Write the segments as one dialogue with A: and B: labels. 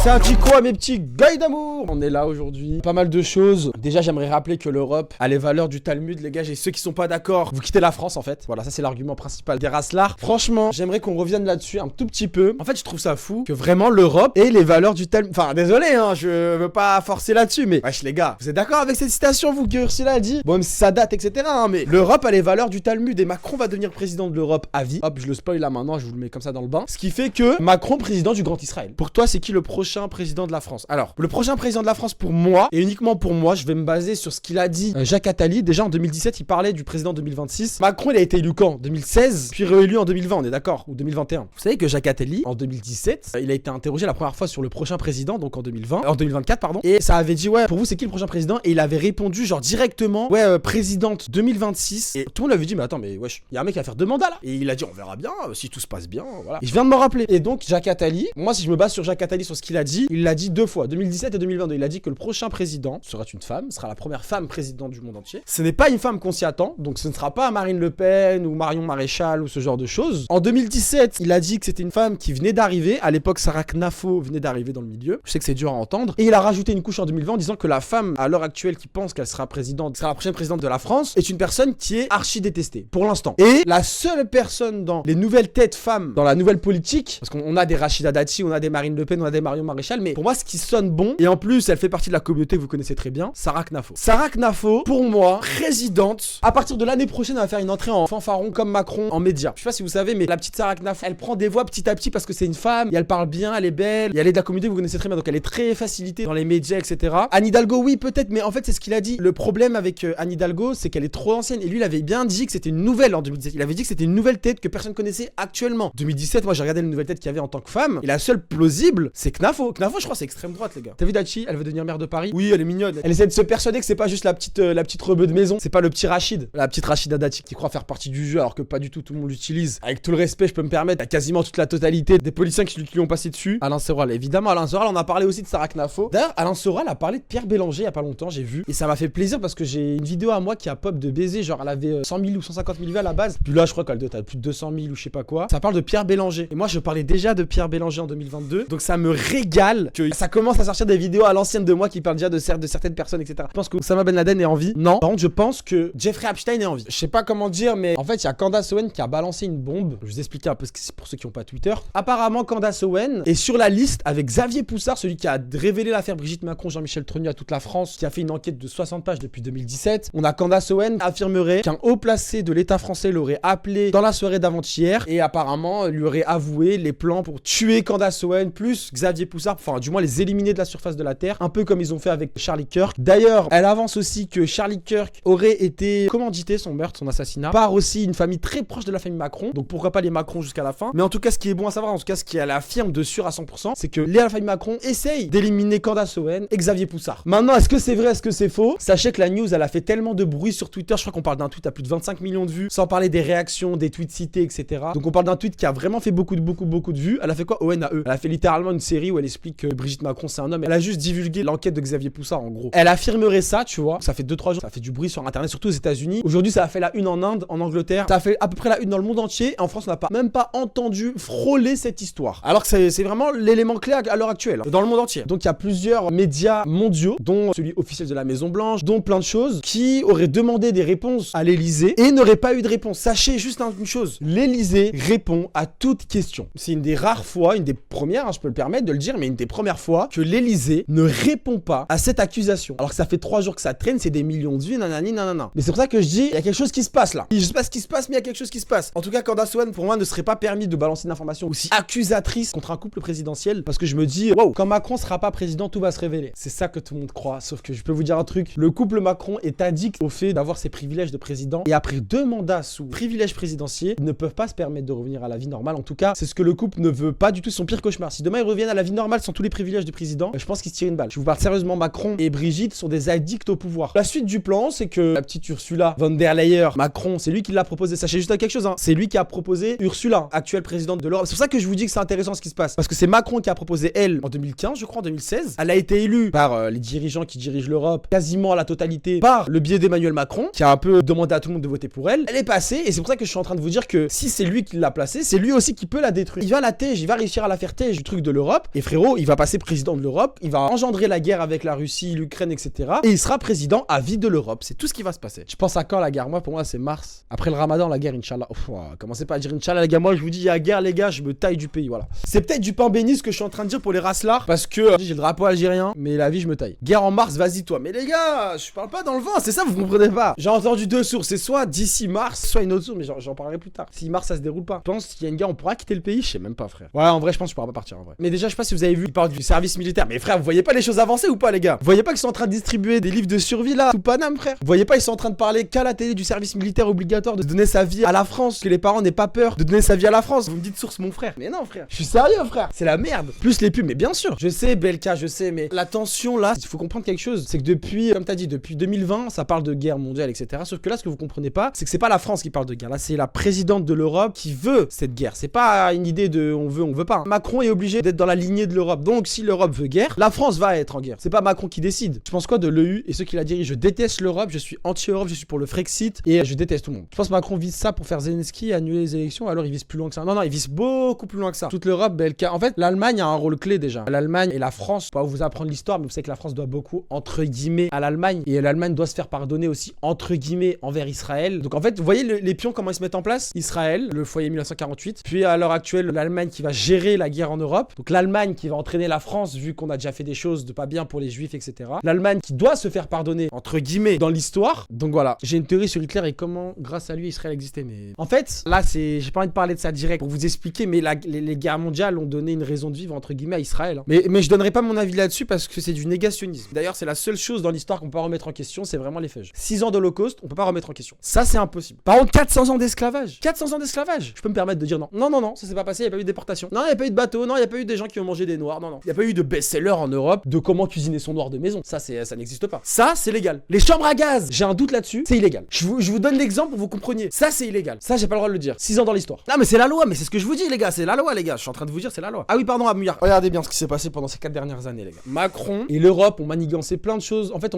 A: Ça dit quoi mes petits gars d'amour? On est là aujourd'hui, pas mal de choses. Déjà j'aimerais rappeler que l'Europe a les valeurs du Talmud les gars, et ceux qui sont pas d'accord, vous quittez la France en fait. Voilà, ça c'est l'argument principal des races-là. Franchement, j'aimerais qu'on revienne là-dessus un tout petit peu. En fait je trouve ça fou que vraiment l'Europe ait les valeurs du Talmud. Enfin désolé hein, je veux pas forcer là-dessus, mais wesh les gars, vous êtes d'accord avec cette citation vous que Ursula a dit? Bon même si ça date etc hein, mais l'Europe a les valeurs du Talmud et Macron va devenir président de l'Europe à vie. Hop je le spoil là maintenant, je vous le mets comme ça dans le bain. Ce qui fait que Macron président du Grand Israël. Pour toi c'est qui le prochain président de la France? Alors le prochain président de la France pour moi, et uniquement pour moi, je vais me baser sur ce qu'il a dit Jacques Attali. Déjà en 2017 il parlait du président 2026. Macron il a été élu quand? 2016 puis réélu en 2020, on est d'accord? Ou 2021. Vous savez que Jacques Attali en 2017 il a été interrogé la première fois sur le prochain président, donc en 2024 pardon, et ça avait dit ouais pour vous c'est qui le prochain président, et il avait répondu genre directement ouais présidente 2026, et tout le monde avait dit mais attends mais wesh il y a un mec qui va faire 2 mandats là, et il a dit on verra bien si tout se passe bien, voilà. Et je viens de me rappeler, et donc Jacques Attali, moi si je me base sur Jacques Attali sur ce qu'il a dit, il l'a dit 2 fois, 2017 et 2022, il a dit que le prochain président sera une femme, sera la première femme présidente du monde entier. Ce n'est pas une femme qu'on s'y attend, donc ce ne sera pas Marine Le Pen ou Marion Maréchal ou ce genre de choses. En 2017, il a dit que c'était une femme qui venait d'arriver, à l'époque Sarah Knafo venait d'arriver dans le milieu, je sais que c'est dur à entendre, et il a rajouté une couche en 2020 en disant que la femme à l'heure actuelle qui pense qu'elle sera présidente, sera la prochaine présidente de la France, est une personne qui est archi détestée, pour l'instant. Et la seule personne dans les nouvelles têtes femmes, dans la nouvelle politique, parce qu'on a des Rachida Dati, on a des Marine Le Pen, on a des Marion Maréchal, mais pour moi ce qui sonne bon, et en plus elle fait partie de la communauté que vous connaissez très bien, Sarah Knafo. Sarah Knafo, pour moi, présidente, à partir de l'année prochaine elle va faire une entrée en fanfaron comme Macron en médias. Je sais pas si vous savez, mais la petite Sarah Knafo, elle prend des voix petit à petit parce que c'est une femme, et elle parle bien, elle est belle, et elle est de la communauté que vous connaissez très bien, donc elle est très facilitée dans les médias, etc. Anne Hidalgo, oui peut-être, mais en fait c'est ce qu'il a dit. Le problème avec Anne Hidalgo, c'est qu'elle est trop ancienne, et lui il avait bien dit que c'était une nouvelle en 2017. Il avait dit que c'était une nouvelle tête que personne connaissait actuellement. 2017, moi j'ai regardé les nouvelles têtes qu'il y avait en tant que femme, et la seule plausible, c'est Knafo. Knafo, je crois, c'est extrême droite, les gars. T'as vu Dachi, elle veut devenir maire de Paris? Oui, elle est mignonne. Elle essaie de se persuader que c'est pas juste la petite rebeu de maison, c'est pas le petit Rachid, la petite Rachida Dati qui croit faire partie du jeu alors que pas du tout, tout le monde l'utilise. Avec tout le respect, je peux me permettre, à quasiment toute la totalité des policiers qui lui ont passé dessus. Alain Soral, évidemment, Alain Soral, on a parlé aussi de Sarah Knafo. D'ailleurs, Alain Soral a parlé de Pierre Bélanger il y a pas longtemps, j'ai vu, et ça m'a fait plaisir parce que j'ai une vidéo à moi qui a pop de baiser, genre elle avait 100 000 ou 150 000 vues à la base, puis là je crois qu'elle doit être à plus de 200 000 ou je sais pas quoi. Ça parle de Pierre Bélanger, et moi je parlais déjà de Pierre Bélanger en 2022, donc ça me régale que ça commence à sortir des vidéos à l'ancienne de moi qui parlent déjà de certaines personnes, etc. Je pense que Oussama Ben Laden est en vie. Non. Par contre, je pense que Jeffrey Epstein est en vie. Je sais pas comment dire, mais en fait, il y a Candace Owen qui a balancé une bombe. Je vais vous expliquer un peu ce que c'est pour ceux qui n'ont pas Twitter. Apparemment, Candace Owen est sur la liste avec Xavier Poussard, celui qui a révélé l'affaire Brigitte Macron, Jean-Michel Trogneux à toute la France, qui a fait une enquête de 60 pages depuis 2017. On a Candace Owen qui affirmerait qu'un haut placé de l'État français l'aurait appelé dans la soirée d'avant-hier et apparemment lui aurait avoué les plans pour tuer Candace Owen plus Xavier Poussard, enfin du moins les éliminer de la surface de la Terre, un peu comme ils ont fait avec Charlie Kirk. D'ailleurs, elle avance aussi que Charlie Kirk aurait été commandité, son meurtre, son assassinat, par aussi une famille très proche de la famille Macron, donc pourquoi pas les Macron jusqu'à la fin. Mais en tout cas, ce qui est bon à savoir, en tout cas ce qu'elle affirme de sûr à 100%, c'est que la famille Macron essaye d'éliminer Candace Owen et Xavier Poussard. Maintenant, est-ce que c'est vrai, est-ce que c'est faux? Sachez que la news, elle a fait tellement de bruit sur Twitter, je crois qu'on parle d'un tweet à plus de 25 millions de vues, sans parler des réactions, des tweets cités, etc. Donc on parle d'un tweet qui a vraiment fait beaucoup de vues. Elle a fait quoi? Owen à eux. Elle a fait littéralement une série où elle explique que Brigitte Macron c'est un homme. Elle a juste divulgué l'enquête de Xavier Poussard en gros. Elle affirmerait ça, tu vois. Ça fait 2-3 jours, ça fait du bruit sur internet, surtout aux États-Unis. Aujourd'hui, ça a fait la une en Inde, en Angleterre. Ça a fait à peu près la une dans le monde entier. En France, on n'a même pas entendu frôler cette histoire. Alors que c'est vraiment l'élément clé à l'heure actuelle, dans le monde entier. Donc il y a plusieurs médias mondiaux, dont celui officiel de la Maison Blanche, dont plein de choses, qui auraient demandé des réponses à l'Élysée et n'auraient pas eu de réponse. Sachez juste une chose, l'Élysée répond à toute question. C'est une des rares fois, une des premières, hein, je peux le permettre de le dire, mais une des premières fois que l'Élysée ne répond pas à cette accusation. Alors que ça fait 3 jours que ça traîne, c'est des millions de vues, nanani, nanana. Mais c'est pour ça que je dis, il y a quelque chose qui se passe là. Je sais pas ce qui se passe, mais il y a quelque chose qui se passe. En tout cas, Candace Owen, pour moi, ne serait pas permis de balancer une information aussi accusatrice contre un couple présidentiel, parce que je me dis, wow, quand Macron sera pas président, tout va se révéler. C'est ça que tout le monde croit, sauf que je peux vous dire un truc, le couple Macron est addict au fait d'avoir ses privilèges de président, et après 2 mandats sous privilèges présidentiels, ils ne peuvent pas se permettre de revenir à la vie normale. En tout cas, c'est ce que le couple ne veut pas du tout, son pire cauchemar. Si demain ils reviennent à la vie normale sans tous les privilèges du président, je pense qu'ils se tirent une balle. Je vous parle sérieusement, Macron et Brigitte sont des addicts au pouvoir. La suite du plan, c'est que la petite Ursula von der Leyen, Macron, c'est lui qui l'a proposé. Sachez juste quelque chose, hein. C'est lui qui a proposé Ursula, actuelle présidente de l'Europe. C'est pour ça que je vous dis que c'est intéressant ce qui se passe. Parce que c'est Macron qui a proposé elle en 2015, je crois, en 2016. Elle a été élue par les dirigeants qui dirigent l'Europe, quasiment à la totalité, par le biais d'Emmanuel Macron, qui a un peu demandé à tout le monde de voter pour elle. Elle est passée, et c'est pour ça que je suis en train de vous dire que si c'est lui qui l'a placée, c'est lui aussi qui peut la détruire. Il va la tège, il va réussir à la faire tège du truc de l'Europe. Et frérot, il va passer président de l'Europe, il va engendrer la guerre avec la Russie, l'Ukraine, etc. Et il sera président à vie de l'Europe. C'est tout ce qui va se passer. Je pense à quand la guerre? Moi, pour moi, c'est mars. Après le ramadan, la guerre, Inch'Allah. Commencez pas à dire Inch'Allah, les gars. Moi, je vous dis, il y a guerre, les gars, je me taille du pays. Voilà. C'est peut-être du pain béni ce que je suis en train de dire pour les raslards. Parce que j'ai le drapeau algérien, mais la vie, je me taille. Guerre en mars, vas-y, toi. Mais les gars, je parle pas dans le vent. C'est ça, vous comprenez pas. J'ai entendu deux sources. C'est soit d'ici mars, soit une autre source, mais j'en parlerai plus tard. Si mars, ça se déroule pas. Je pense qu'il y a une guerre, on pourra quitter le pays. Je sais même pas, frère. Ouais, en vrai, je pense que je pourrai pas partir en vrai. Mais déjà, je sais pas si vous avez vu, il parle du service militaire. Mais frère, vous voyez pas les choses avancées ou pas, les gars? Vous voyez pas qu'ils sont en train de distribuer des livres de survie là, tout Paname, frère? Vous voyez pas, ils sont en train de parler qu'à la télé du service militaire obligatoire, de donner sa vie à la France, que les parents n'aient pas peur de donner sa vie à la France. Vous me dites source, mon frère. Mais non, frère. Je suis sérieux, frère. C'est la merde. Plus les pubs, mais bien sûr. Je sais, Belka, je sais, mais la tension là, il faut comprendre quelque chose. C'est que depuis, comme t'as dit, depuis 2020, ça parle de guerre mondiale, etc. Sauf que là, ce que vous comprenez pas, c'est que c'est pas la France qui parle de guerre. Là, c'est la présidente de l'Europe qui veut cette guerre. C'est pas une idée de on veut pas. Macron est obligé d'être dans la lignée de l'Europe. Donc, si l'Europe veut guerre, la France va être en guerre. C'est pas Macron qui décide. Je pense quoi de l'EU et ceux qui la dirigent? Je déteste l'Europe, je suis anti-Europe, je suis pour le Frexit et je déteste tout le monde. Je pense que Macron vise ça pour faire Zelensky et annuler les élections, alors il vise plus loin que ça. Non, il vise beaucoup plus loin que ça. Toute l'Europe, en fait, l'Allemagne a un rôle clé déjà. L'Allemagne et la France, pas vous apprendre l'histoire, mais vous savez que la France doit beaucoup, entre guillemets, à l'Allemagne. Et l'Allemagne doit se faire pardonner aussi, entre guillemets, envers Israël. Donc en fait, vous voyez les pions, comment ils se mettent en place? Israël, le foyer 1948. Puis à l'heure actuelle, l'Allemagne qui va gérer la guerre en Europe. Donc l'Allemagne qui va entraîner la France, vu qu'on a déjà fait des choses de pas bien pour les Juifs, etc. L'Allemagne qui doit se faire pardonner, entre guillemets, dans l'histoire. Donc voilà, j'ai une théorie sur Hitler et comment, grâce à lui, Israël existait. Mais en fait, là, j'ai pas envie de parler de ça direct pour vous expliquer, mais les guerres mondiales ont donné une raison de vivre, entre guillemets, à Israël. Hein. Mais je donnerai pas mon avis là-dessus parce que c'est du négationnisme. D'ailleurs, c'est la seule chose dans l'histoire qu'on peut pas remettre en question, c'est vraiment les faits. 6 ans d'Holocauste, on peut pas remettre en question. Ça, c'est impossible. Par contre, 400 ans d'esclavage. 400 ans d'esclavage. Je peux me permettre de dire non. Non, ça s'est pas passé, il y a pas eu de déportation. Non, il y a pas eu de bateau, non, il y a pas eu des gens qui ont mangé des noirs. Non. Il y a pas eu de best-seller en Europe de comment cuisiner son noir de maison. Ça n'existe pas. Ça, c'est légal. Les chambres à gaz, j'ai un doute là-dessus, c'est illégal. Je vous donne l'exemple pour que vous compreniez. Ça, c'est illégal. Ça, j'ai pas le droit de le dire. 6 ans dans l'histoire. Non, mais c'est la loi, mais c'est ce que je vous dis, les gars. C'est la loi, les gars. Je suis en train de vous dire, c'est la loi. Ah oui, pardon, Amouillard. Regardez bien ce qui s'est passé pendant ces 4 dernières années, les gars. Macron et l'Europe ont manigancé plein de choses. En fait,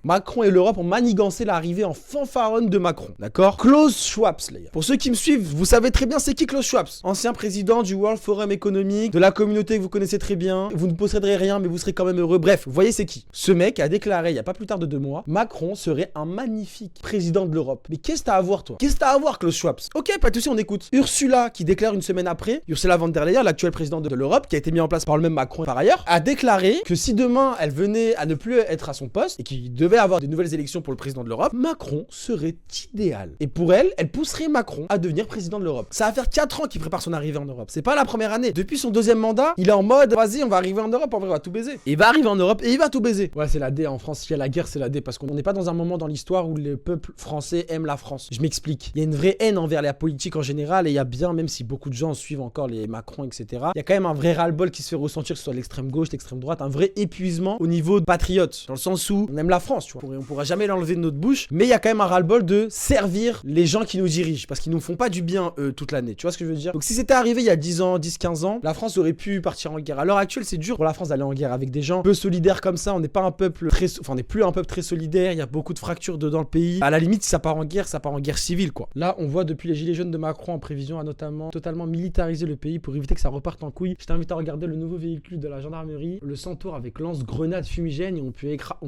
A: Macron et l'Europe ont manigancé l'arrivée en fanfaronne de Macron. D'accord? Klaus Schwab, les gars. Pour ceux qui me suivent, vous savez très bien c'est qui Klaus Schwab. Ancien président du World Forum Economic, de la communauté que vous connaissez très bien. Vous ne posséderez rien, mais vous serez quand même heureux. Bref, vous voyez c'est qui? Ce mec a déclaré il y a pas plus tard de 2 mois, Macron serait un magnifique président de l'Europe. Mais qu'est-ce que t'as à voir, toi? Qu'est-ce que t'as à voir, Klaus Schwab? Ok, pas de soucis, on écoute. Ursula, qui déclare une semaine après, Ursula von der Leyen, l'actuelle présidente de l'Europe, qui a été mise en place par le même Macron par ailleurs, a déclaré que si demain elle venait à ne plus être à son poste et qu'il devait avoir des nouvelles élections pour le président de l'Europe, Macron serait idéal. Et pour elle, elle pousserait Macron à devenir président de l'Europe. Ça va faire 4 ans qu'il prépare son arrivée en Europe. C'est pas la première année. Depuis son 2e mandat, il est en mode vas-y, on va arriver en Europe, en vrai, on va tout baiser. Et il va arriver en Europe et il va tout baiser. Ouais, c'est la D en France. S'il y a la guerre, c'est la D parce qu'on n'est pas dans un moment dans l'histoire où le peuple français aime la France. Je m'explique. Il y a une vraie haine envers la politique en général et il y a bien, même si beaucoup de gens suivent encore les Macron, etc., il y a quand même un vrai ras-le-bol qui se fait ressentir, que ce soit l'extrême gauche, l'extrême droite, un vrai épuisement au niveau de patriotes. Dans le sens où on aime la France, tu vois. On pourra jamais l'enlever de notre bouche, mais il y a quand même un ras-le-bol de servir les gens qui nous dirigent parce qu'ils nous font pas du bien toute l'année. Tu vois ce que je veux dire? Donc si c'était arrivé il y a 10 ans, 10-15 ans, la France aurait pu partir en guerre. À l'heure actuelle, c'est dur pour la France d'aller en guerre avec des gens peu solidaires comme ça. On n'est pas un peuple très, on n'est plus un peuple très solidaire. Il y a beaucoup de fractures dans le pays. À la limite, si ça part en guerre, ça part en guerre civile, quoi. Là, on voit depuis les gilets jaunes de Macron en prévision à notamment totalement militariser le pays pour éviter que ça reparte en couille. Je t'invite à regarder le nouveau véhicule de la gendarmerie, le Centaure avec lance-grenade fumigène et on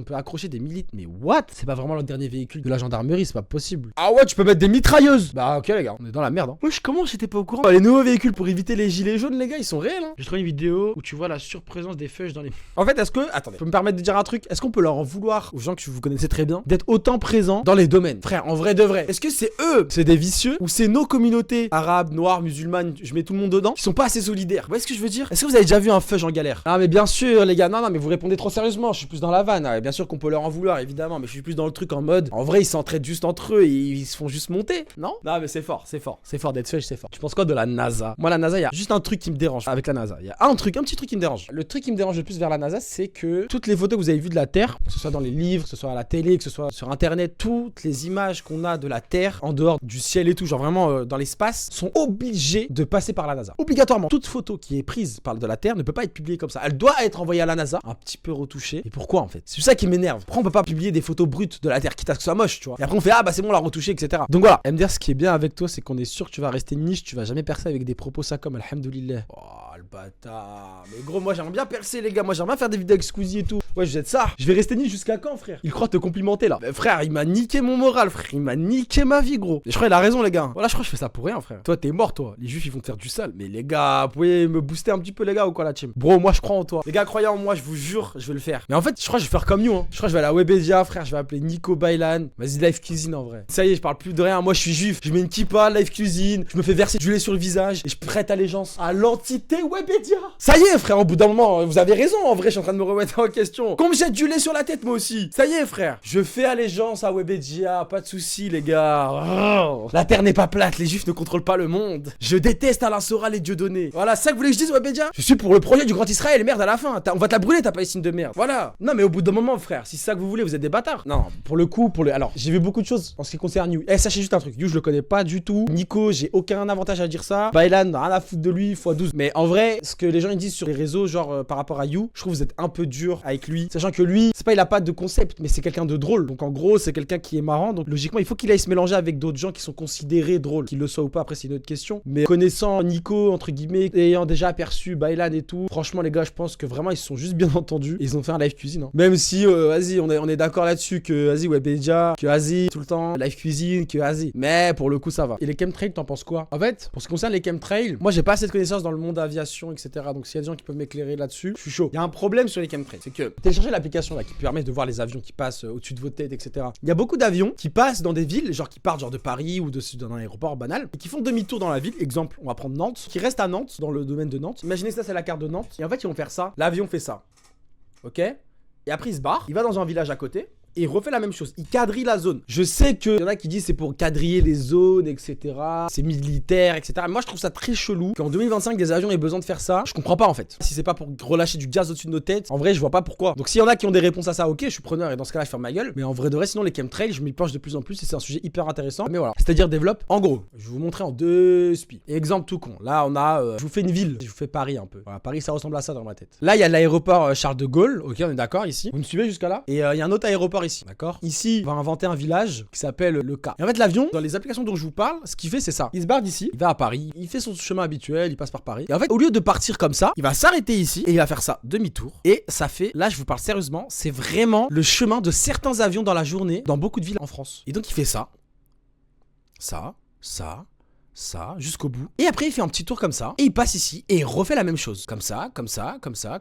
A: peut accrocher des milites. Mais what? C'est pas vraiment le dernier véhicule de la gendarmerie, c'est pas possible. Ah ouais, tu peux mettre des mitrailleuses. Bah ok les gars, on est dans la merde. Hein. Wesh, comment j'étais pas au courant? Les nouveaux véhicules pour éviter les gilets jaunes, les gars, ils sont réels. Hein. J'ai trouvé une vidéo où tu vois la surprésence des feuilles dans les. En fait, est-ce que, attendez, je peux me permettre de dire un truc? Est-ce qu'on peut leur en vouloir aux gens que vous connaissez très bien d'être autant présents dans les domaines? Frère, en vrai de vrai, est-ce que c'est eux, c'est des vicieux, ou c'est nos communautés arabes, noires, musulmanes, je mets tout le monde dedans, qui sont pas assez solidaires? Vous voyez ce que je veux dire? Est-ce que vous avez déjà vu un feuge en galère? Ah mais bien sûr les gars, non mais vous répondez trop sérieusement, je suis plus dans la vanne. Ah, bien sûr qu'on peut leur en vouloir évidemment, mais je suis plus dans le truc en mode, en vrai ils s'entraident juste entre eux et ils se font juste monter, non? Non mais c'est fort d'être feuge, c'est fort. Tu penses quoi de la NASA? Moi la NASA, il y a juste un truc qui me dérange avec la NASA. Il y a un petit truc qui me dérange. Le truc qui me dérange le plus vers la NASA, c'est que toutes les photos que vous avez vues de la Terre, que ce soit dans les livres, que ce soit à la télé, que ce soit sur internet, toutes les images qu'on a de la Terre en dehors du ciel et tout, genre vraiment dans l'espace, sont obligées de passer par la NASA. Obligatoirement. Toute photo qui est prise par de la Terre ne peut pas être publiée comme ça. Elle doit être envoyée à la NASA, un petit peu retouchée. Et pourquoi en fait? C'est ça qui m'énerve. Pourquoi on peut pas publier des photos brutes de la Terre, quitte à ce que ça soit moche, tu vois? Et après on fait ah bah c'est bon, on l'a retouché, etc. Donc voilà. MDR, ce qui est bien avec toi, c'est qu'on est sûr que tu vas rester niche, tu vas jamais percer avec des propos ça comme alhamdoulilah. Oh. le bâtard. Mais gros, moi j'aimerais bien percer, les gars. Moi j'aimerais bien faire des vidéos avec Squeezie et tout. Ouais, je jette ça. Je vais rester ni jusqu'à quand, frère? Il croit te complimenter là. Mais frère, il m'a niqué mon moral, frère. Il m'a niqué ma vie, gros. Et je crois qu'il a raison, les gars. Voilà, je crois que je fais ça pour rien, frère. Toi, t'es mort, toi. Les juifs, ils vont te faire du sale. Mais les gars, vous pouvez me booster un petit peu, les gars, ou quoi, la team? Bro, moi je crois en toi. Les gars, croyez en moi, je vous jure, je vais le faire. Mais en fait, je crois que je vais faire comme you, hein. Je crois que je vais aller à Webedia, frère. Je vais appeler Nico Baylan. Vas-y, live cuisine en vrai. Ça y est, je parle plus de rien. Moi, je suis juif. Je mets une kippa, live cuisine. Je me fais verser du lait sur le visage. Et je prête allégeance à l'entité Webedia. Ça y est, frère, au bout d'un moment, vous avez raison. En vrai, je suis en train de me remettre en question. Qu'on me jette du lait sur la tête, moi aussi. Ça y est, frère. Je fais allégeance à Webedia. Pas de soucis, les gars. Oh. La terre n'est pas plate. Les juifs ne contrôlent pas le monde. Je déteste Alain Soral et Dieudonné. Voilà, c'est ça que vous voulez que je dise, Webedia? Je suis pour le projet du Grand Israël. Merde, à la fin. On va te la brûler, ta Palestine de merde. Voilà. Non, mais au bout d'un moment, frère, si c'est ça que vous voulez, vous êtes des bâtards. Non, pour le coup, alors, j'ai vu beaucoup de choses en ce qui concerne You. Sachez juste un truc. You, je le connais pas du tout. Nico, j'ai aucun avantage à dire ça. Baylan, rien à foutre de lui, x12. Mais en vrai, ce que les gens ils disent sur les réseaux, genre par rapport à You, je trouve que vous êtes un peu dur avec lui. Sachant que lui, c'est pas il a pas de concept, mais c'est quelqu'un de drôle. Donc en gros, c'est quelqu'un qui est marrant. Donc logiquement, il faut qu'il aille se mélanger avec d'autres gens qui sont considérés drôles. Qu'il le soit ou pas, après, c'est une autre question. Mais connaissant Nico, entre guillemets, ayant déjà aperçu Baylan et tout, franchement, les gars, je pense que vraiment, ils se sont juste bien entendus. Et ils ont fait un live cuisine. Hein. Même si, vas-y, on est d'accord là-dessus que, vas-y, Webedia, que vas-y, tout le temps, live cuisine, que vas-y. Mais pour le coup, ça va. Et les chemtrails, t'en penses quoi? En fait, pour ce qui concerne les chemtrails, moi, j'ai pas assez de connaissances dans le monde aviation, etc. Donc s'il y a des gens qui peuvent m'éclairer là-dessus, je suis chaud. Il y a un problème sur les chemtrails, c'est que téléchargez l'application là qui permet de voir les avions qui passent au-dessus de vos têtes, etc. Il y a beaucoup d'avions qui passent dans des villes, genre qui partent genre de Paris ou d'un aéroport banal, et qui font demi-tour dans la ville. Exemple, on va prendre Nantes, qui reste à Nantes, dans le domaine de Nantes. Imaginez ça, c'est la carte de Nantes. Et en fait, ils vont faire ça. L'avion fait ça. Ok? Et après, il se barre, il va dans un village à côté. Et il refait la même chose, il quadrille la zone. Je sais qu'il y en a qui disent c'est pour quadriller les zones, etc. C'est militaire, etc. Mais moi je trouve ça très chelou qu'en 2025 des avions aient besoin de faire ça. Je comprends pas en fait. Si c'est pas pour relâcher du gaz au-dessus de nos têtes, en vrai je vois pas pourquoi. Donc s'il y en a qui ont des réponses à ça, ok, je suis preneur et dans ce cas-là je ferme ma gueule. Mais en vrai de vrai, sinon les chemtrails, je m'y penche de plus en plus et c'est un sujet hyper intéressant. Mais voilà, c'est-à-dire développe. En gros, je vais vous montrer en deux spi. Exemple tout con. Là on a, je vous fais une ville, je vous fais Paris un peu. Voilà, Paris ça ressemble à ça dans ma tête. Là il y a l'aéroport Charles de Gaulle, ok, on est d'accord ici. Vous me suivez jusqu'à là? Et il y a un autre aéroport ici, d'accord? Ici, on va inventer un village qui s'appelle le K. Et en fait, l'avion, dans les applications dont je vous parle, ce qu'il fait, c'est ça. Il se barre d'ici, il va à Paris, il fait son chemin habituel, il passe par Paris. Et en fait, au lieu de partir comme ça, il va s'arrêter ici et il va faire ça demi-tour. Et ça fait, là, je vous parle sérieusement, c'est vraiment le chemin de certains avions dans la journée, dans beaucoup de villes en France. Et donc, il fait ça, jusqu'au bout. Et après, il fait un petit tour comme ça. Et il passe ici. Et il refait la même chose. Comme ça, etc.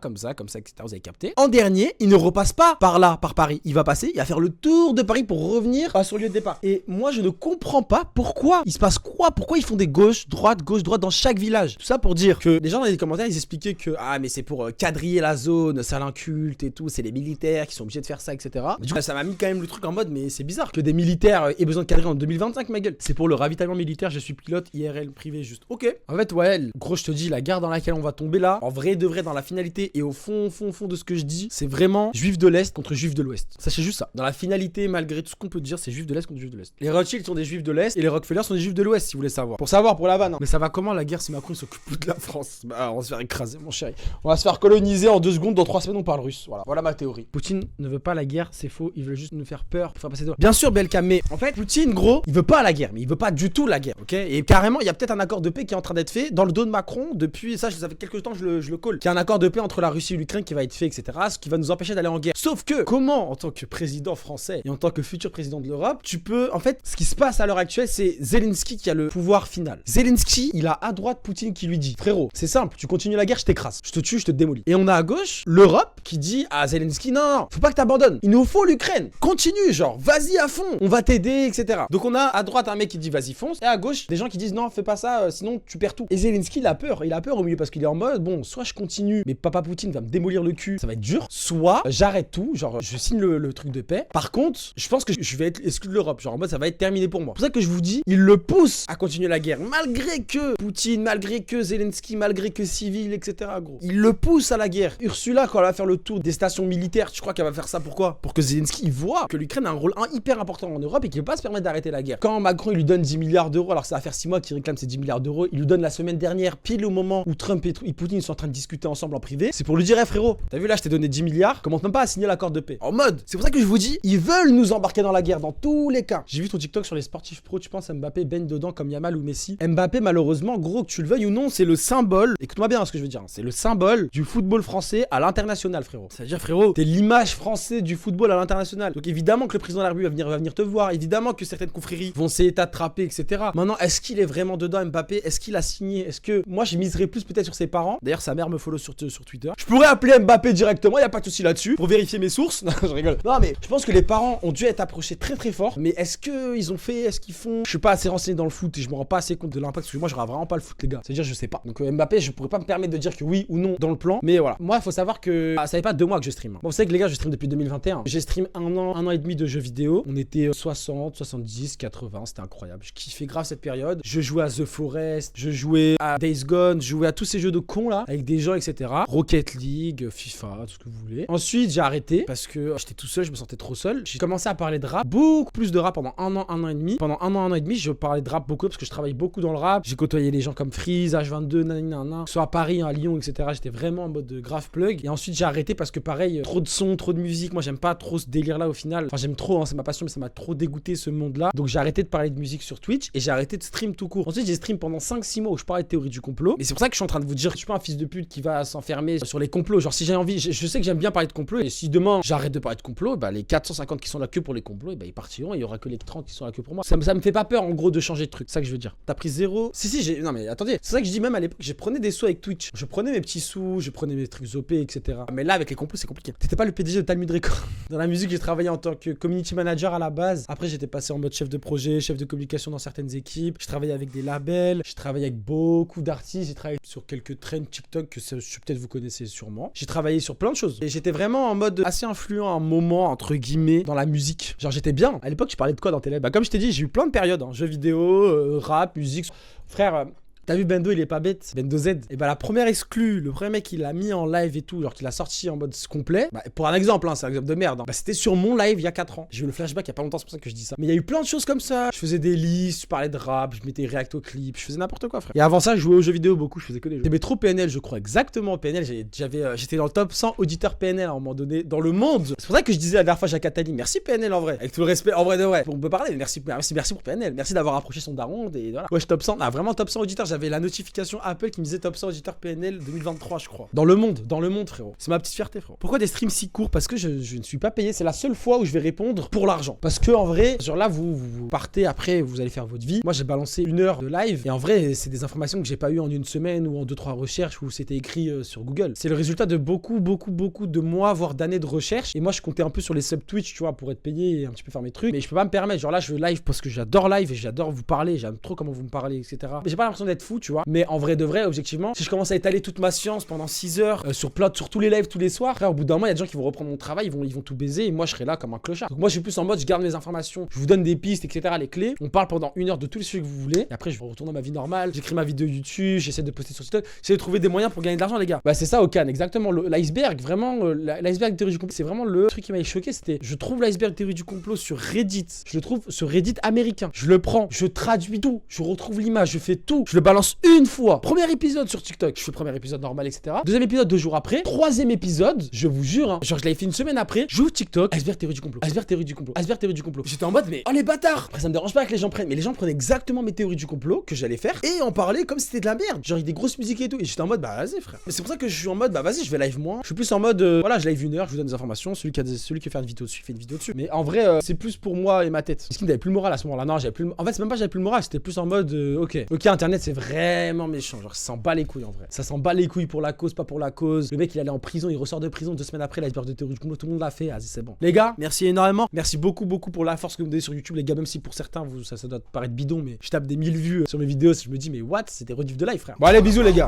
A: Vous avez capté. En dernier, il ne repasse pas par là, par Paris. Il va passer, il va faire le tour de Paris pour revenir à son lieu de départ. Et moi, je ne comprends pas pourquoi. Il se passe quoi? Pourquoi ils font des gauche, droite dans chaque village? Tout ça pour dire que les gens dans les commentaires, ils expliquaient que, ah, mais c'est pour quadriller la zone, ça l'inculte et tout. C'est les militaires qui sont obligés de faire ça, etc. Mais du coup, ça m'a mis quand même le truc en mode, mais c'est bizarre que des militaires aient besoin de quadriller en 2025, ma gueule. C'est pour le ravitaillement militaire, je suis pilote IRL privé juste. Ok. En fait, ouais, gros, je te dis, la guerre dans laquelle on va tomber là, en vrai de vrai, dans la finalité et au fond de ce que je dis, c'est vraiment juifs de l'Est contre juifs de l'Ouest. Sachez juste ça. Dans la finalité, malgré tout ce qu'on peut dire, c'est juifs de l'Est contre juifs de l'Est. Les Rothschild sont des juifs de l'Est et les Rockefeller sont des juifs de l'Ouest, si vous voulez savoir. Pour savoir, pour la vanne. Hein. Mais ça va comment la guerre si Macron s'occupe plus de la France? Bah, on va se faire écraser, mon chéri. On va se faire coloniser en 2 secondes, dans 3 semaines, on parle russe. Voilà ma théorie. Poutine ne veut pas la guerre, c'est faux. Il veut juste nous faire peur pour faire passer de. Bien sûr, Belka, mais en fait, Poutine, gros, il veut pas la guerre, mais il veut pas du tout la guerre, ok? Et carrément, il y a peut-être un accord de paix qui est en train d'être fait dans le dos de Macron depuis ça, ça fait quelques temps je le call. Qu'il y a un accord de paix entre la Russie et l'Ukraine qui va être fait, etc. Ce qui va nous empêcher d'aller en guerre. Sauf que, comment, en tant que président français et en tant que futur président de l'Europe, tu peux, en fait, ce qui se passe à l'heure actuelle, c'est Zelensky qui a le pouvoir final. Zelensky, il a à droite Poutine qui lui dit, frérot, c'est simple, tu continues la guerre, je t'écrase, je te tue, je te démolis. Et on a à gauche l'Europe qui dit à Zelensky, non, faut pas que t'abandonnes, il nous faut l'Ukraine, continue, genre, vas-y à fond, on va t'aider, etc. Donc on a à droite un mec qui dit, vas-y fonce, et à gauche des gens qui disent, non, fais pas ça, sinon tu perds tout. Et Zelensky, il a peur au milieu parce qu'il est en mode, bon, soit je continue, mais papa Poutine va me démolir le cul, ça va être dur, soit j'arrête tout, genre, je signe le truc de paix. Par contre, je pense que je vais être exclu de l'Europe, genre en mode ça va être terminé pour moi. C'est pour ça que je vous dis, il le pousse à continuer la guerre, malgré que Poutine, malgré que Zelensky, malgré que civil, etc. gros. Il le pousse à la guerre. Ursula, quand elle va faire le tour des stations militaires, tu crois qu'elle va faire ça pourquoi? Pour que Zelensky voit que l'Ukraine a un rôle hyper important en Europe et qu'il ne peut pas se permettre d'arrêter la guerre. Quand Macron il lui donne 10 milliards d'euros alors que ça va faire 6 mois qu'il réclame ses 10 milliards d'euros. Il lui donne la semaine dernière, pile au moment où Trump et Poutine sont en train de discuter ensemble en privé. C'est pour lui dire, hey, frérot, t'as vu là, je t'ai donné 10 milliards, commence même pas à signer l'accord de paix. En mode, c'est pour ça que je vous dis, ils veulent nous embarquer dans la guerre dans tous les cas. J'ai vu ton TikTok sur les sportifs pro, tu penses Mbappé baigne dedans comme Yamal ou Messi. Mbappé, malheureusement, gros, que tu le veuilles ou non, c'est le symbole, écoute-moi bien ce que je veux dire, c'est le symbole du football français à l'international, frérot. C'est-à-dire, frérot, t'es l'image française du football à l'international. Donc évidemment que le président de la République va venir te voir, évidemment que certaines confréries vont essayer de t'attraper, etc. Maintenant, est-ce qu'il est vraiment dedans, Mbappé? Est-ce qu'il a signé? Est-ce que moi, je miserais plus peut-être sur ses parents? D'ailleurs, sa mère me follow sur Twitter. Je pourrais appeler Mbappé directement, y a pas de souci là-dessus, pour vérifier mes sources. Non, je rigole. Non, mais je pense que les parents ont dû être approchés très très fort. Mais est-ce qu'ils ont fait, est-ce qu'ils font? Je suis pas assez renseigné dans le foot et je me rends pas assez compte de l'impact parce que moi, je regarde vraiment pas le foot, les gars. C'est-à-dire, je sais pas. Donc Mbappé, je pourrais pas me permettre de dire que oui ou non dans le plan. Mais voilà. Moi, il faut savoir que ça fait pas 2 mois que je stream. Bon, vous savez que les gars, je stream depuis 2021. J'ai stream un an et demi de jeux vidéo. On était 60, 70, 80. C'était incroyable. Je kiffais grave cette période. Je jouais à The Forest, je jouais à Days Gone, je jouais à tous ces jeux de cons là, avec des gens, etc. Rocket League, FIFA, tout ce que vous voulez. Ensuite, j'ai arrêté parce que j'étais tout seul, je me sentais trop seul. J'ai commencé à parler de rap, beaucoup plus de rap pendant un an et demi. Pendant un an et demi, je parlais de rap beaucoup parce que je travaille beaucoup dans le rap. J'ai côtoyé les gens comme Freeze, H22, nanana, soit à Paris, à Lyon, etc. J'étais vraiment en mode de grave plug. Et ensuite, j'ai arrêté parce que pareil, trop de son, trop de musique. Moi, j'aime pas trop ce délire là au final. Enfin, j'aime trop, hein, c'est ma passion, mais ça m'a trop dégoûté ce monde là. Donc, j'ai arrêté de parler de musique sur Twitch et j'ai arrêté de stream tout court. Ensuite, j'ai stream pendant 5-6 mois où je parlais de théorie du complot. Mais c'est pour ça que je suis en train de vous dire que je suis pas un fils de pute qui va s'enfermer sur les complots. Genre, si j'ai envie, je sais que j'aime bien parler de complot. Et si demain j'arrête de parler de complot, bah les 450 qui sont là que pour les complots, bah ils partiront et il y aura que les 30 qui sont là que pour moi. Ça me fait pas peur en gros de changer de truc. C'est ça que je veux dire. T'as pris 0. Si, j'ai. Non, mais attendez. C'est ça que je dis même à l'époque. Je prenais des sous avec Twitch. Je prenais mes petits sous, je prenais mes trucs OP, etc. Mais là, avec les complots, c'est compliqué. T'étais pas le PDG de Talmud Record. Dans la musique, j'ai travaillé en tant que community manager à la base. Après, j'étais passé en mode chef de projet, chef de communication dans certaines équipes. Je travaillais avec des labels. Je travaillais avec beaucoup d'artistes. J'ai travaillé sur quelques trends TikTok que peut-être vous connaissez sûrement. J'ai travaillé sur plein de choses. Et j'étais vraiment en mode assez influent à un moment, entre guillemets, dans la musique. Genre, j'étais bien. À l'époque, je parlais de quoi dans télé? Bah, comme je t'ai dit, j'ai eu plein de périodes. Hein. Jeux vidéo, rap, musique. Frère. T'as vu Bendo, il est pas bête, Bendo Z. Et bah la première exclue, le premier mec qui l'a mis en live et tout, genre qu'il a sorti en mode complet, bah pour un exemple, hein, c'est un exemple de merde, hein, bah c'était sur mon live il y a 4 ans. J'ai eu le flashback il y a pas longtemps, c'est pour ça que je dis ça. Mais il y a eu plein de choses comme ça. Je faisais des listes, je parlais de rap, je mettais react au clip, je faisais n'importe quoi, frère. Et avant ça, je jouais aux jeux vidéo beaucoup, je faisais que des jeux. J'aimais trop PNL, je crois exactement PNL. J'étais dans le top 100 auditeurs PNL à un moment donné dans le monde. C'est pour ça que je disais la dernière fois à Jacques Attali, merci PNL en vrai, avec tout le respect, en vrai de vrai. On peut parler, mais merci pour PNL, merci d'avoir approché son daron et voilà. Ouais, je top 100, vraiment top 100 auditeurs, j'avais la notification Apple qui me disait top 100 auditeur PNL 2023 je crois. Dans le monde frérot. C'est ma petite fierté frérot. Pourquoi des streams si courts? Parce que je ne suis pas payé. C'est la seule fois où je vais répondre pour l'argent. Parce que en vrai, genre là vous partez après, vous allez faire votre vie. Moi j'ai balancé 1 heure de live et en vrai c'est des informations que j'ai pas eu en 1 semaine ou en 2-3 recherches où c'était écrit sur Google. C'est le résultat de beaucoup de mois voire d'années de recherche et moi je comptais un peu sur les sub Twitch tu vois pour être payé et un petit peu faire mes trucs. Mais je peux pas me permettre. Genre là je veux live parce que j'adore live et j'adore vous parler. J'aime trop comment vous me parlez etc. Mais j'ai pas l'impression d'être fou tu vois. Mais en vrai de vrai objectivement si je commence à étaler toute ma science pendant 6 heures sur tous les lives tous les soirs, frère, au bout d'un moment il y a des gens qui vont reprendre mon travail, ils vont tout baiser et moi je serai là comme un clochard. Donc moi je suis plus en mode je garde mes informations, je vous donne des pistes etc, les clés, on parle pendant 1 heure de tous les sujets que vous voulez et après je retourne dans ma vie normale, j'écris ma vidéo YouTube, j'essaie de poster sur TikTok, j'essaie de trouver des moyens pour gagner de l'argent les gars. Bah c'est ça Okan, exactement, l'iceberg, vraiment l'iceberg théorie du complot, c'est vraiment le truc qui m'a choqué, c'était je trouve l'iceberg théorie du complot sur Reddit, je le trouve sur Reddit américain, je le prends, je traduis tout, je retrouve l'image, je fais tout, je le balance une fois, premier épisode sur TikTok, je fais le premier épisode normal etc, deuxième épisode 2 jours après, troisième épisode, je vous jure, hein, genre je l'avais fait 1 semaine après, j'ouvre TikTok, iceberg théorie du complot, iceberg théorie du complot, iceberg théorie du complot. J'étais en mode mais oh les bâtards. Après ça me dérange pas que les gens prennent, mais les gens prenaient exactement mes théories du complot que j'allais faire et en parlaient comme si c'était de la merde, genre avec des grosses musiques et tout. Et j'étais en mode bah vas-y frère. Mais c'est pour ça que je suis en mode bah vas-y je vais live moins. Je suis plus en mode voilà je live 1 heure, je vous donne des informations, celui qui veut faire une vidéo dessus, fait une vidéo dessus. Mais en vrai c'est plus pour moi et ma tête. Parce qu'il n'avait plus le moral à ce moment-là. Non j'avais plus. En fait c'est même pas j'avais plus le moral, c'était plus en mode ok internet c'est vraiment méchant, genre ça s'en bat les couilles en vrai. Ça s'en bat les couilles pour la cause, pas pour la cause. Le mec il allait en prison, il ressort de prison 2 semaines après l'iceberg de théorie du complot, tout le monde l'a fait. Vas-y c'est bon. Les gars, merci énormément. Merci beaucoup pour la force que vous me donnez sur YouTube les gars, même si pour certains ça doit paraître bidon mais je tape des 1000 vues sur mes vidéos, je me dis mais what, c'était rediff de live frère. Bon allez bisous les gars.